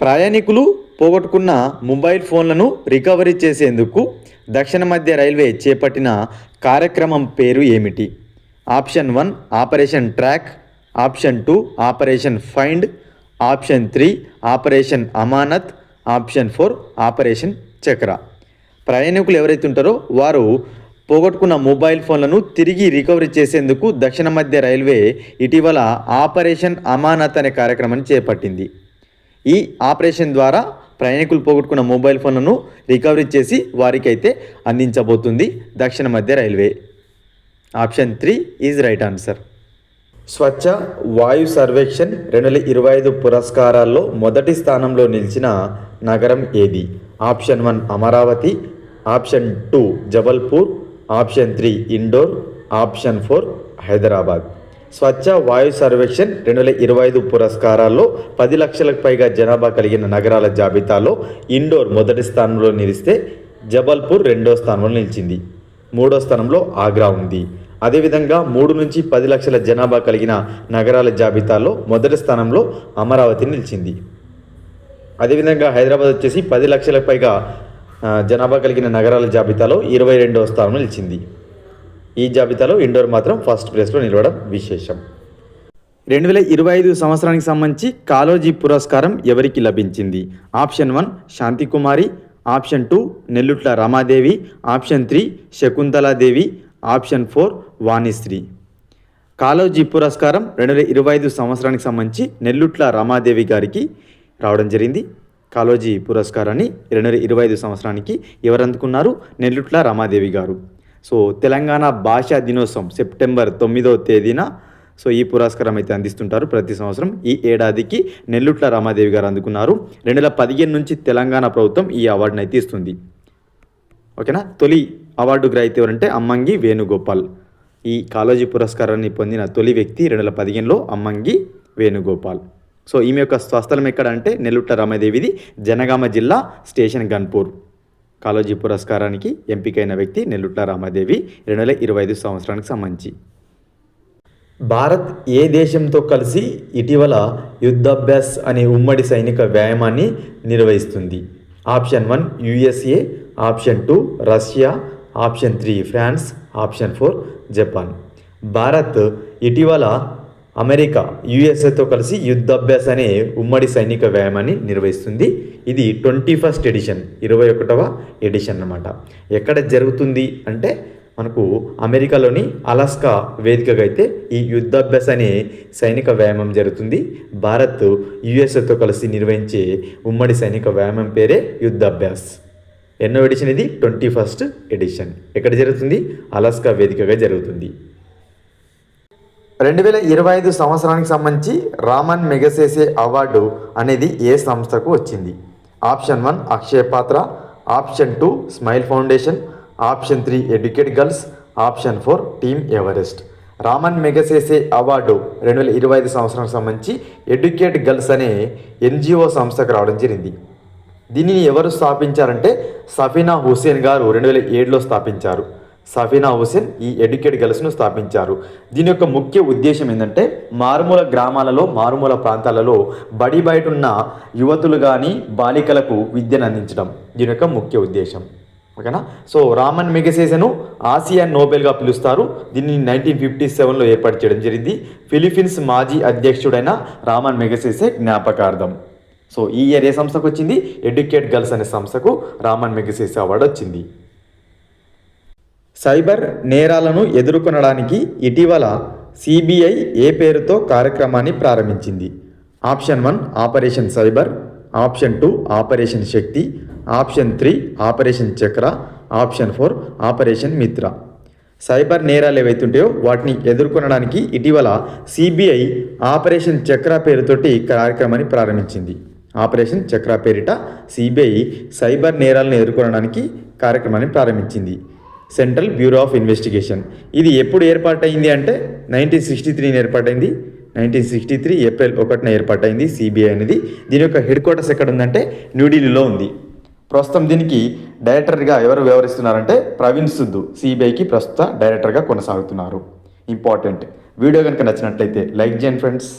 ప్రయాణికులు పోగొట్టుకున్న మొబైల్ ఫోన్లను రికవరీ చేసేందుకు దక్షిణ మధ్య రైల్వే చేపట్టిన కార్యక్రమం పేరు ఏమిటి? Option 1 operation track, option 2 operation find, option 3 operation అమానత్, ఆప్షన్ 4 ఆపరేషన్ చక్ర. ప్రయాణికులు ఎవరైతే ఉంటారో వారు పోగొట్టుకున్న మొబైల్ ఫోన్లను తిరిగి రికవరీ చేసేందుకు దక్షిణ మధ్య రైల్వే ఇటీవల ఆపరేషన్ అమానత్ అనే కార్యక్రమాన్ని చేపట్టింది. ఈ ఆపరేషన్ ద్వారా ప్రయాణికులు పోగొట్టుకున్న మొబైల్ ఫోన్లను రికవరీ చేసి వారికైతే అందించబోతుంది దక్షిణ మధ్య railway. Option 3 is right answer. Swachh Vayu Survekshan 2025 పురస్కారాల్లో మొదటి స్థానంలో నిలిచిన నగరం ఏది? Option 1 Amaravati, option 2 Jabalpur, option 3 Indore, option 4 Hyderabad. Swachh Vayu Survekshan 2025 పురస్కారాల్లో 10 లక్షలకు పైగా జనాభా కలిగిన నగరాల జాబితాలో ఇండోర్ మొదటి స్థానంలో నిలిస్తే జబల్పూర్ రెండో స్థానంలో నిలిచింది. మూడో స్థానంలో ఆగ్రా ఉంది. అదేవిధంగా 3 నుంచి 10 లక్షల జనాభా కలిగిన నగరాల జాబితాలో మొదటి స్థానంలో అమరావతి నిలిచింది. అదేవిధంగా హైదరాబాద్ వచ్చేసి 10 లక్షలకు పైగా జనాభా కలిగిన నగరాల జాబితాలో 22వ స్థానంలో నిలిచింది. ఈ జాబితాలో ఇండోర్ మాత్రం ఫస్ట్ ప్లేస్లో నిలవడం విశేషం. 2025 సంవత్సరానికి సంబంధించి కాళోజీ పురస్కారం ఎవరికి లభించింది? Option 1 Santhi Kumari, option 2 Nellutla Ramadevi, option 3 Shakuntala Devi, option 4 Vanisri. Kaloji పురస్కారం 2025 సంవత్సరానికి సంబంధించి నెల్లుట్ల రమాదేవి గారికి రావడం జరిగింది. కాళోజీ పురస్కారాన్ని 2025 సంవత్సరానికి ఎవరు అందుకున్నారు? నెల్లుట్ల రమాదేవి గారు. సో తెలంగాణ భాషా దినోత్సవం సెప్టెంబర్ 9వ తేదీన ఈ పురస్కారం అయితే అందిస్తుంటారు ప్రతి సంవత్సరం. ఈ ఏడాదికి నెల్లుట్ల రమాదేవి గారు అందుకున్నారు. 2015 నుంచి తెలంగాణ ప్రభుత్వం ఈ అవార్డును అయితే ఇస్తుంది. ఓకేనా. తొలి అవార్డు గ్రహీత ఎవరంటే అమ్మంగి వేణుగోపాల్. ఈ కాళోజీ పురస్కారాన్ని పొందిన తొలి వ్యక్తి 2015లో అమ్మంగి వేణుగోపాల్. ఈమె యొక్క స్వస్థలం ఎక్కడ అంటే నెల్లుట్ల రమాదేవిది జనగామ జిల్లా స్టేషన్ గన్పూర్. కాళోజీ పురస్కారానికి ఎంపికైన వ్యక్తి నెల్లుట్ల రామాదేవి 2025 సంవత్సరానికి సంబంధించి. భారత్ ఏ దేశంతో కలిసి ఇటీవల యుద్ధాభ్యాస్ అనే ఉమ్మడి సైనిక వ్యాయామాన్ని నిర్వహిస్తుంది? Option 1 USA, option 2 Russia, option 3 France, option 4 Japan. Bharat ఇటీవల అమెరికా USAతో కలిసి యుద్ధాభ్యాస్ అనే ఉమ్మడి సైనిక వ్యాయామాన్ని నిర్వహిస్తుంది. ఇది 21st ఎడిషన్, 21వ ఎడిషన్ అన్నమాట. ఎక్కడ జరుగుతుంది అంటే మనకు అమెరికాలోని అలాస్కా వేదికగా అయితే ఈ యుద్ధాభ్యాస్ అనే సైనిక వ్యాయామం జరుగుతుంది. భారత్ USAతో కలిసి నిర్వహించే ఉమ్మడి సైనిక వ్యాయామం పేరే యుద్ధాభ్యాస్. ఎన్నో ఎడిషన్ ఇది? 21st edition. ఎక్కడ జరుగుతుంది? అలాస్కా వేదికగా జరుగుతుంది. 2025 సంవత్సరానికి సంబంధించి రామన్ మెగసెసే అవార్డు అనేది ఏ సంస్థకు వచ్చింది? ఆప్షన్ 1 అక్షయ పాత్ర, option 2 Smile Foundation, option 3 Educate Girls, option 4 Team Everest. Ramon Magsaysay award 2025 సంవత్సరానికి సంబంధించి ఎడ్యుకేట్ గర్ల్స్ అనే NGO సంస్థకు రావడం జరిగింది. దీనిని ఎవరు స్థాపించారంటే సఫీనా హుసేన్ గారు 2007లో స్థాపించారు. సఫీనా హుసేన్ ఈ ఎడ్యుకేట్ గర్ల్స్ను స్థాపించారు. దీని యొక్క ముఖ్య ఉద్దేశం ఏంటంటే మారుమూల గ్రామాలలో, మారుమూల ప్రాంతాలలో బడి బయట ఉన్న యువతులు కానీ బాలికలకు విద్యను అందించడం దీని యొక్క ముఖ్య ఉద్దేశం. ఓకేనా. రామన్ మెగసెసేను ఆసియా నోబెల్గా పిలుస్తారు. దీన్ని 1957లో ఏర్పాటు చేయడం జరిగింది. ఫిలిప్పీన్స్ మాజీ అధ్యక్షుడైన రామన్ మెగసెసే జ్ఞాపకార్థం. ఈ ఇయర్ ఏ సంస్థకు వచ్చింది? ఎడ్యుకేట్ గర్ల్స్ అనే సంస్థకు రామన్ మెగసెసే అవార్డు వచ్చింది. సైబర్ నేరాలను ఎదుర్కొనడానికి ఇటీవల CBI ఏ పేరుతో కార్యక్రమాన్ని ప్రారంభించింది? Option 1 operation cyber, option 2 operation Shakti, option 3 operation Chakra, option 4 operation Mitra. Cyber నేరాలు ఏవైతుంటాయో వాటిని ఎదుర్కొనడానికి ఇటీవల CBI ఆపరేషన్ చక్ర పేరుతోటి కార్యక్రమాన్ని ప్రారంభించింది. ఆపరేషన్ చక్ర పేరిట CBI సైబర్ నేరాలను ఎదుర్కొనడానికి కార్యక్రమాన్ని ప్రారంభించింది. Central bureau of investigation. ఇది ఎప్పుడు ఏర్పాటైంది అంటే 1963 ఏర్పాటైంది. 1963 ఏప్రిల్ 1న ఏర్పాటైంది CBI అనేది. దీని యొక్క హెడ్ క్వార్టర్స్ ఎక్కడ ఉందంటే న్యూఢిల్లీలో ఉంది. ప్రస్తుతం దీనికి డైరెక్టర్గా ఎవరు వ్యవహరిస్తున్నారంటే ప్రవీణ్ సుద్దు CBIకి ప్రస్తుత డైరెక్టర్గా కొనసాగుతున్నారు. ఇంపార్టెంట్. వీడియో కనుక నచ్చినట్లయితే లైక్ చేయండి ఫ్రెండ్స్.